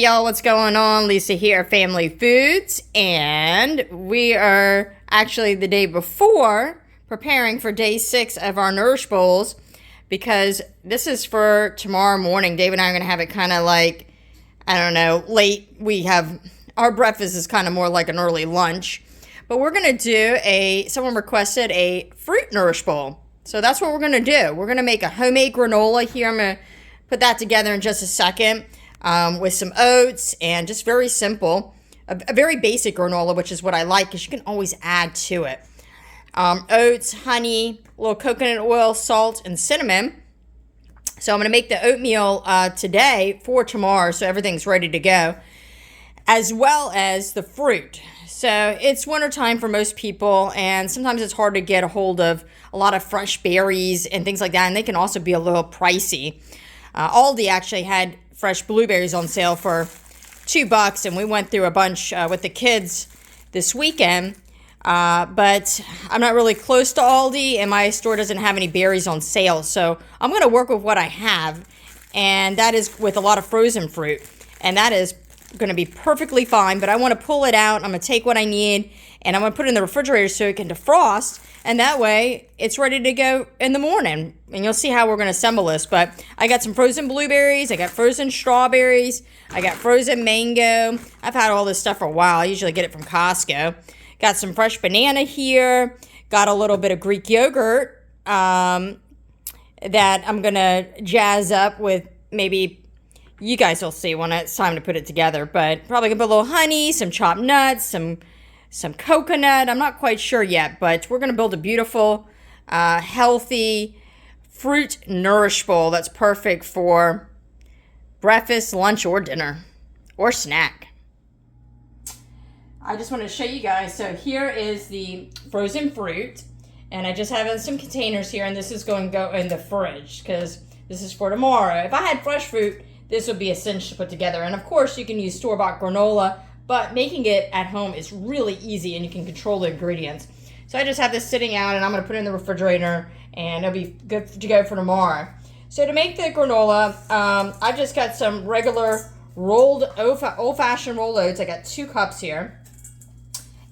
y'all, what's going on? Lisa here, Family Foods, and we are actually the day before preparing for day 6 of our Nourish Bowls, because this is for tomorrow morning. Dave and I are going to have it kind of like, I don't know, late. Our breakfast is kind of more like an early lunch, but we're going to do someone requested a fruit Nourish Bowl. So that's what we're going to do. We're going to make a homemade granola here. I'm going to put that together in just a second. With some oats and just very simple, a very basic granola, which is what I like because you can always add to it. Oats, honey, a little coconut oil, salt, and cinnamon. So I'm going to make the oatmeal today for tomorrow, so everything's ready to go, as well as the fruit. So it's wintertime for most people, and sometimes it's hard to get a hold of a lot of fresh berries and things like that, and they can also be a little pricey. Aldi actually had fresh blueberries on sale for $2, and we went through a bunch with the kids this weekend, but I'm not really close to Aldi, and my store doesn't have any berries on sale, so I'm going to work with what I have, and that is with a lot of frozen fruit, and that is going to be perfectly fine. But I want to pull it out. I'm going to take what I need, and I'm going to put it in the refrigerator so it can defrost, and that way it's ready to go in the morning. And you'll see how we're going to assemble this. But I got some frozen blueberries, I got frozen strawberries, I got frozen mango. I've had all this stuff for a while. I usually get it from Costco. Got some fresh banana here, got a little bit of Greek yogurt that I'm going to jazz up with. Maybe you guys will see when it's time to put it together, but probably gonna put a little honey, some chopped nuts, some coconut. I'm not quite sure yet, but we're gonna build a beautiful, healthy fruit Nourish Bowl that's perfect for breakfast, lunch, or dinner, or snack. I just want to show you guys. So here is the frozen fruit, and I just have in some containers here, and this is going to go in the fridge because this is for tomorrow. If I had fresh fruit, this would be a cinch to put together. And of course, you can use store-bought granola, but making it at home is really easy, and you can control the ingredients. So I just have this sitting out, and I'm going to put it in the refrigerator, and it'll be good to go for tomorrow. So to make the granola, I've just got some regular old-fashioned rolled oats. I got 2 cups here.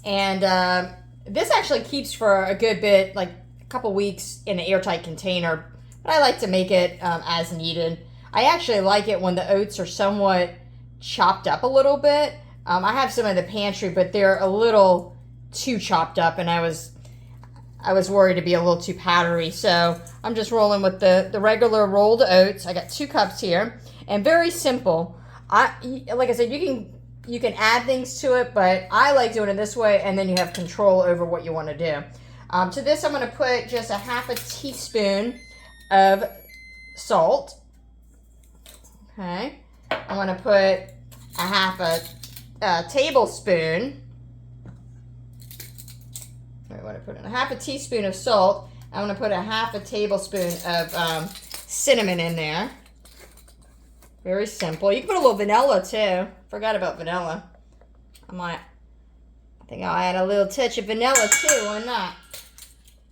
And this actually keeps for a good bit, like a couple weeks in an airtight container. But I like to make it as needed. I actually like it when the oats are somewhat chopped up a little bit. I have some in the pantry, but they're a little too chopped up, and I was worried to be a little too powdery. So I'm just rolling with the regular rolled oats. I got 2 cups here, and very simple. Like I said, you can add things to it, but I like doing it this way, and then you have control over what you want to do. To this, I'm going to put just a half a teaspoon of salt. Okay, I'm going to put a half a tablespoon. I want to put in a half a teaspoon of salt. I'm going to put a half a tablespoon of cinnamon in there. Very simple. You can put a little vanilla too. Forgot about vanilla. I think I'll add a little touch of vanilla too. Why not?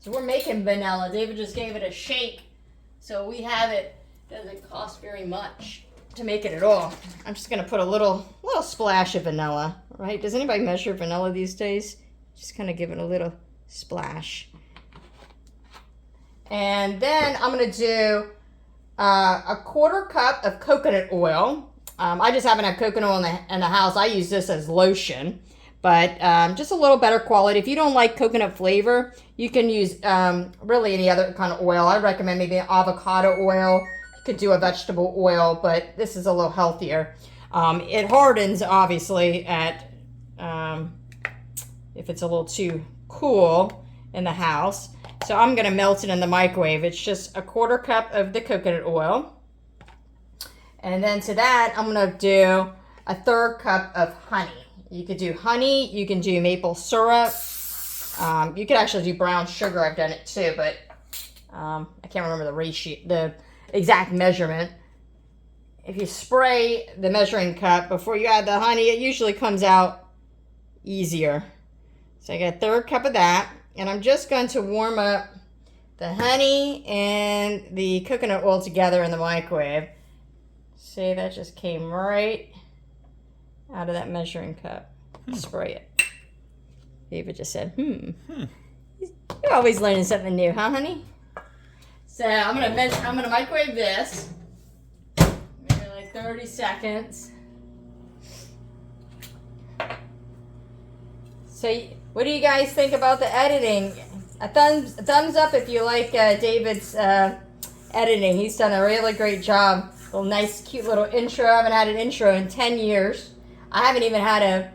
So we're making vanilla. David just gave it a shake, so we have it. Doesn't cost very much to make it at all. I'm just gonna put a little splash of vanilla, right? Does anybody measure vanilla these days? Just kind of give it a little splash. And then I'm gonna do a 1/4 cup of coconut oil. I just haven't had coconut oil in the house. I use this as lotion, but just a little better quality. If you don't like coconut flavor, you can use really any other kind of oil. I recommend maybe avocado oil. Could do a vegetable oil, but this is a little healthier. It hardens, obviously, if it's a little too cool in the house. So I'm going to melt it in the microwave. It's just a 1/4 cup of the coconut oil. And then to that, I'm going to do a 1/3 cup of honey. You could do honey. You can do maple syrup. You could actually do brown sugar. I've done it too, but I can't remember the ratio, the exact measurement. If you spray the measuring cup before you add the honey, it usually comes out easier. So I got a 1/3 cup of that, and I'm just going to warm up the honey and the coconut oil together in the microwave. See, that just came right out of that measuring cup. Spray it. David just said, You're always learning something new, huh, honey? So I'm gonna microwave this. Maybe like 30 seconds. So what do you guys think about the editing? A thumbs up if you like David's editing. He's done a really great job. Little nice, cute little intro. I haven't had an intro in 10 years. I haven't even had a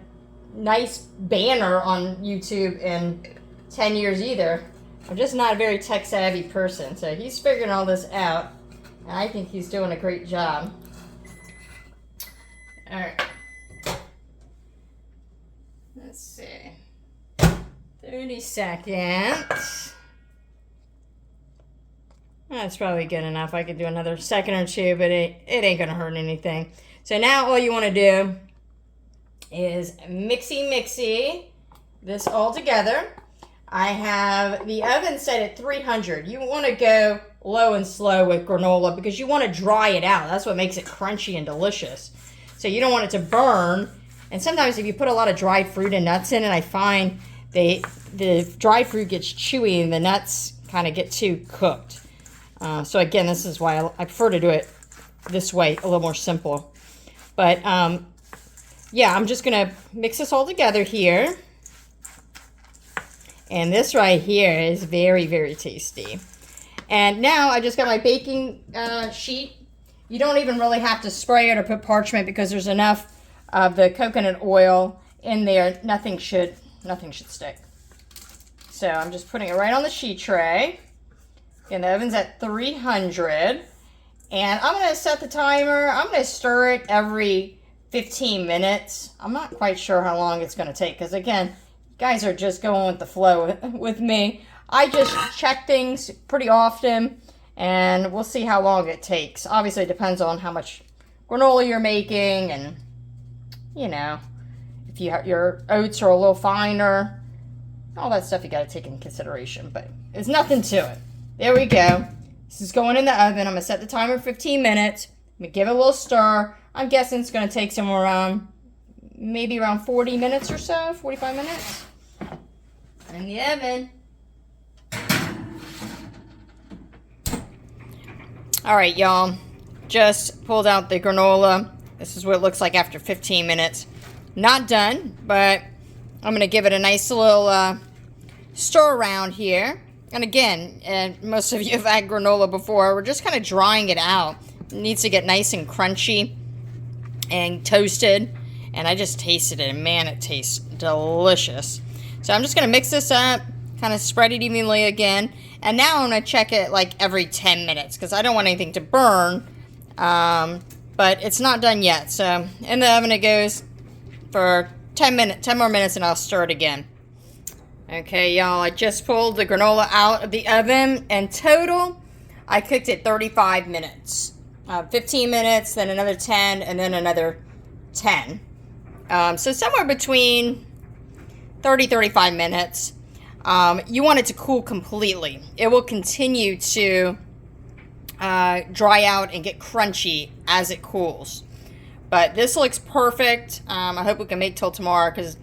nice banner on YouTube in 10 years either. I'm just not a very tech savvy person. So he's figuring all this out. And I think he's doing a great job. All right. Let's see. 30 seconds. That's probably good enough. I could do another second or two, but it ain't going to hurt anything. So now all you want to do is mixy this all together. I have the oven set at 300. You want to go low and slow with granola because you want to dry it out. That's what makes it crunchy and delicious. So you don't want it to burn. And sometimes if you put a lot of dried fruit and nuts in it, I find the dried fruit gets chewy and the nuts kind of get too cooked. So again, this is why I prefer to do it this way, a little more simple. But yeah, I'm just going to mix this all together here. And this right here is very, very tasty. And now I just got my baking sheet. You don't even really have to spray it or put parchment because there's enough of the coconut oil in there. Nothing should stick. So I'm just putting it right on the sheet tray. And the oven's at 300. And I'm going to set the timer. I'm going to stir it every 15 minutes. I'm not quite sure how long it's going to take because again, guys are just going with the flow with me. I just check things pretty often and we'll see how long it takes. Obviously it depends on how much granola you're making and you know, if your oats are a little finer, all that stuff you got to take into consideration, but it's nothing to it. There we go. This is going in the oven. I'm going to set the timer 15 minutes. I'm going to give it a little stir. I'm guessing it's going to take somewhere around, maybe around 40 minutes or so, 45 minutes. In the oven. All right, y'all. Just pulled out the granola. This is what it looks like after 15 minutes. Not done, but I'm going to give it a nice little stir around here. And again, most of you have had granola before. We're just kind of drying it out. It needs to get nice and crunchy and toasted. And I just tasted it, and man, it tastes delicious. So I'm just going to mix this up, kind of spread it evenly again. And now I'm going to check it like every 10 minutes because I don't want anything to burn. But it's not done yet. So in the oven it goes for 10 more minutes, and I'll stir it again. Okay, y'all, I just pulled the granola out of the oven, and total, I cooked it 35 minutes. 15 minutes, then another 10, and then another 10. So somewhere between 35 minutes. You want it to cool completely. It will continue to dry out and get crunchy as it cools. But this looks perfect. I hope we can make till tomorrow because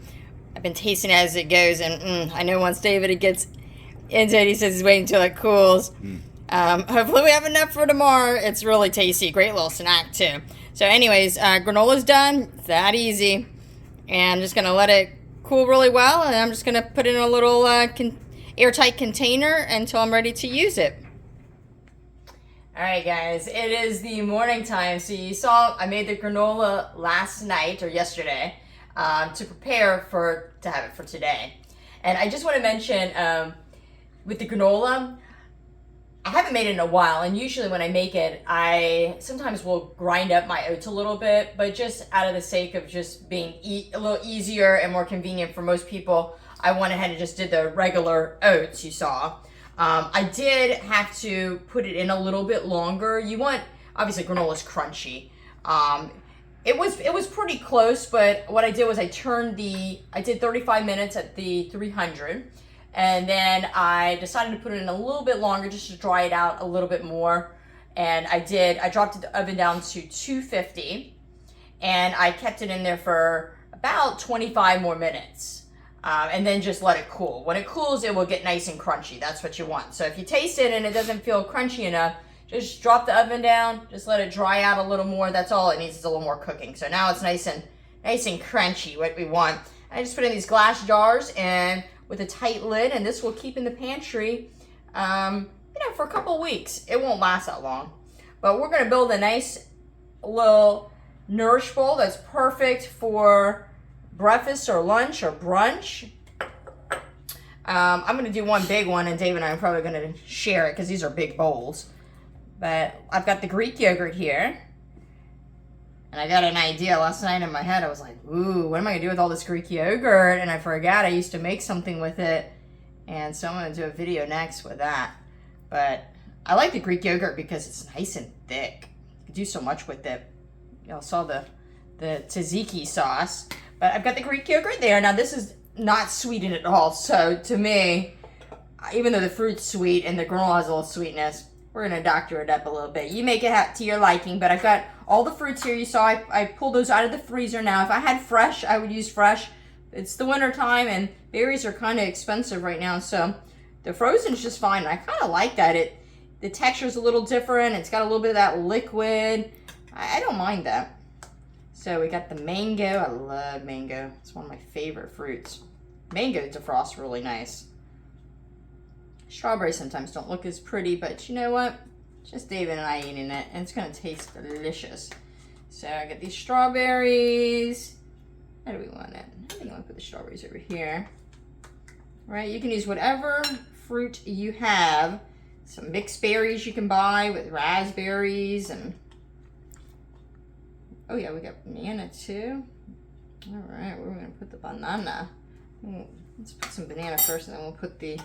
I've been tasting it as it goes, and I know once David gets into it, he says he's waiting until it cools. Hopefully we have enough for tomorrow. It's really tasty. Great little snack, too. So anyways, granola's done. It's that easy. And I'm just going to let it cool really well, and I'm just going to put it in a little airtight container until I'm ready to use it. Alright guys, it is the morning time. So you saw I made the granola last night or yesterday to prepare to have it for today. And I just want to mention with the granola, I haven't made it in a while, and usually when I make it, I sometimes will grind up my oats a little bit, but just out of the sake of just being a little easier and more convenient for most people, I went ahead and just did the regular oats you saw. I did have to put it in a little bit longer. You want, obviously granola's crunchy. It was pretty close, but what I did was I did 35 minutes at the 300. And then I decided to put it in a little bit longer just to dry it out a little bit more. And I dropped the oven down to 250. and I kept it in there for about 25 more minutes. And then just let it cool. When it cools, it will get nice and crunchy. That's what you want. So if you taste it and it doesn't feel crunchy enough, just drop the oven down. Just let it dry out a little more. That's all it needs, is a little more cooking. So now it's nice and crunchy, what we want. I just put in these glass jars and with a tight lid, and this will keep in the pantry, for a couple weeks. It won't last that long. But we're gonna build a nice little Nourish bowl that's perfect for breakfast or lunch or brunch. I'm going to do one big one, and Dave and I are probably going to share it because these are big bowls. But I've got the Greek yogurt here. And I got an idea last night in my head. I was like, ooh, what am I going to do with all this Greek yogurt? And I forgot I used to make something with it. And so I'm going to do a video next with that. But I like the Greek yogurt because it's nice and thick. You can do so much with it. Y'all saw the tzatziki sauce. But I've got the Greek yogurt there. Now, this is not sweetened at all. So, to me, even though the fruit's sweet and the granola has a little sweetness, we're going to doctor it up a little bit. You make it to your liking. But I've got all the fruits here. You saw I pulled those out of the freezer now. If I had fresh, I would use fresh. It's the winter time, and berries are kind of expensive right now. So, the frozen is just fine. I kind of like that. The texture's a little different. It's got a little bit of that liquid. I don't mind that. So we got the mango. I love mango. It's one of my favorite fruits. Mango defrosts really nice. Strawberries sometimes don't look as pretty, but you know what? Just David and I eating it, and it's going to taste delicious. So I got these strawberries. How do we want it? I think I'm going to put the strawberries over here. Right? You can use whatever fruit you have. Some mixed berries you can buy with raspberries and... Oh yeah, we got banana too. All right, we're gonna put the banana. Let's put some banana first, and then we'll put the. So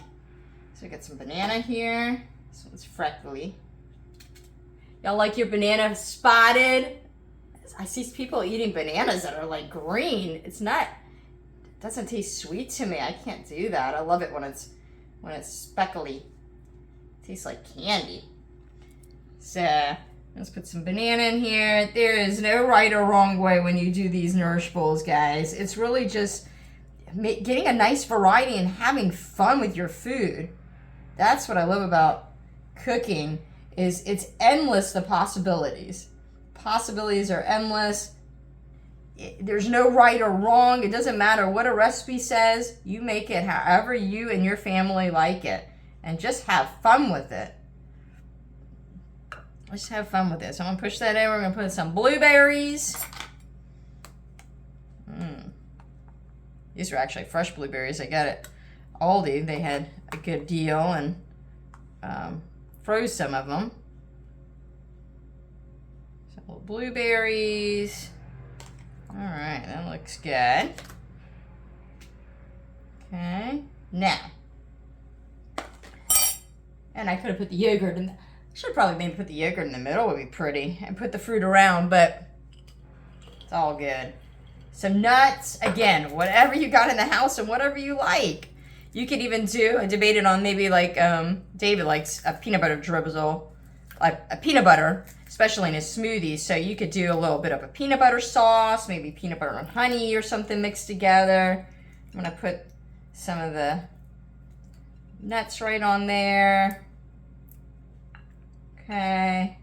we got some banana here. This one's freckly. Y'all like your banana spotted? I see people eating bananas that are like green. It doesn't taste sweet to me. I can't do that. I love it when it's speckly. It tastes like candy. So. Let's put some banana in here. There is no right or wrong way when you do these Nourish bowls, guys. It's really just getting a nice variety and having fun with your food. That's what I love about cooking, is it's endless, the possibilities. Possibilities are endless. There's no right or wrong. It doesn't matter what a recipe says. You make it however you and your family like it. And just have fun with it. Let's have fun with this. I'm going to push that in. We're going to put some blueberries. These are actually fresh blueberries. I got it at Aldi. They had a good deal and froze some of them. Some little blueberries. All right, that looks good. Okay, now. And I could have put the yogurt in. Should probably maybe put the yogurt in the middle, would be pretty, and put the fruit around, but it's all good. Some nuts, again, whatever you got in the house and whatever you like. You could even do, I debated on maybe like, David likes a peanut butter drizzle, like a peanut butter, especially in his smoothies. So you could do a little bit of a peanut butter sauce, maybe peanut butter and honey or something mixed together. I'm gonna put some of the nuts right on there. Okay.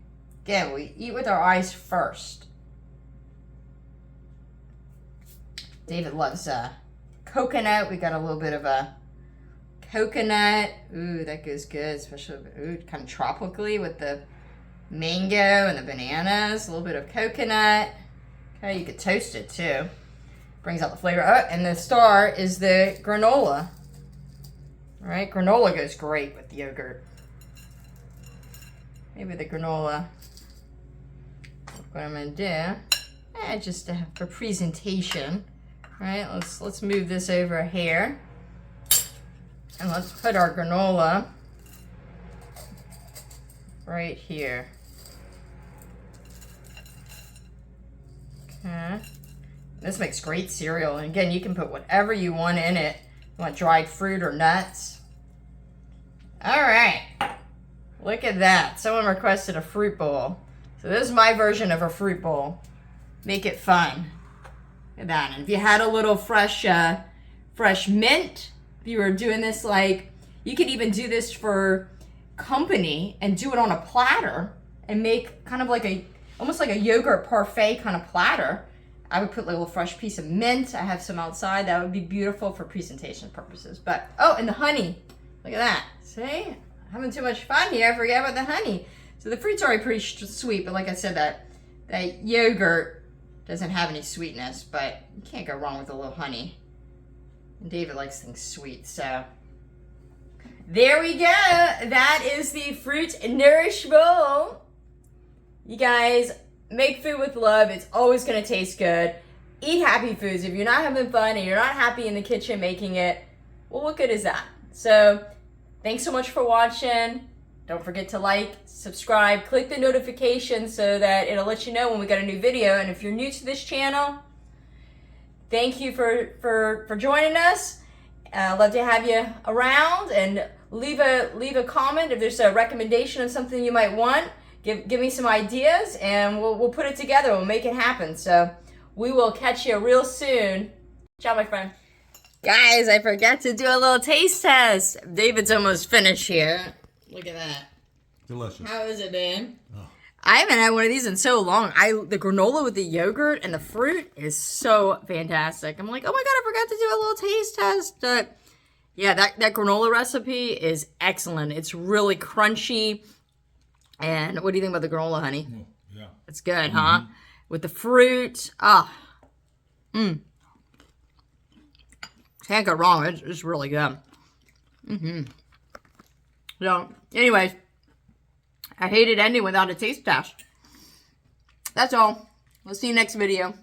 Again, we eat with our eyes first. David loves coconut. We got a little bit of a coconut. Ooh, that goes good, especially kind of tropically with the mango and the bananas. A little bit of coconut. Okay, you could toast it too. Brings out the flavor. Oh, and the star is the granola. All right, granola goes great with yogurt. Maybe the granola. What I'm gonna do, just for presentation. All right, let's move this over here, and let's put our granola right here. Okay, this makes great cereal, and again, you can put whatever you want in it. You want dried fruit or nuts. All right. Look at that. Someone requested a fruit bowl. So this is my version of a fruit bowl. make it fun. Look at that. And if you had a little fresh mint, if you were doing this, like, you could even do this for company and do it on a platter and make kind of like almost like a yogurt parfait kind of platter. I would put like a little fresh piece of mint. I have some outside. That would be beautiful for presentation purposes. But, oh, and the honey. Look at that. See? Having too much fun here. I forget about the honey. So the fruit's already pretty sweet, but like I said, that yogurt doesn't have any sweetness, but you can't go wrong with a little honey. And David likes things sweet, so there we go. That is the Fruit Nourish bowl. You guys, make food with love. It's always going to taste good. Eat happy foods. If you're not having fun and you're not happy in the kitchen making it, well, what good is that? So thanks so much for watching. Don't forget to like, subscribe, click the notification so that it'll let you know when we got a new video. And if you're new to this channel, thank you for joining us. I'd love to have you around, and leave a comment if there's a recommendation of something you might want. Give me some ideas, and we'll put it together. We'll make it happen. So we will catch you real soon. Ciao, my friend. Guys, I forgot to do a little taste test. David's almost finished here. Look at that. Delicious. How is it, man? Oh. I haven't had one of these in so long. The granola with the yogurt and the fruit is so fantastic. I'm like, oh my God, I forgot to do a little taste test. But yeah, that granola recipe is excellent. It's really crunchy. And what do you think about the granola, honey? Oh, yeah. It's good, huh? With the fruit. Can't go wrong. It's really good. So, anyways, I hated ending without a taste test. That's all. We'll see you next video.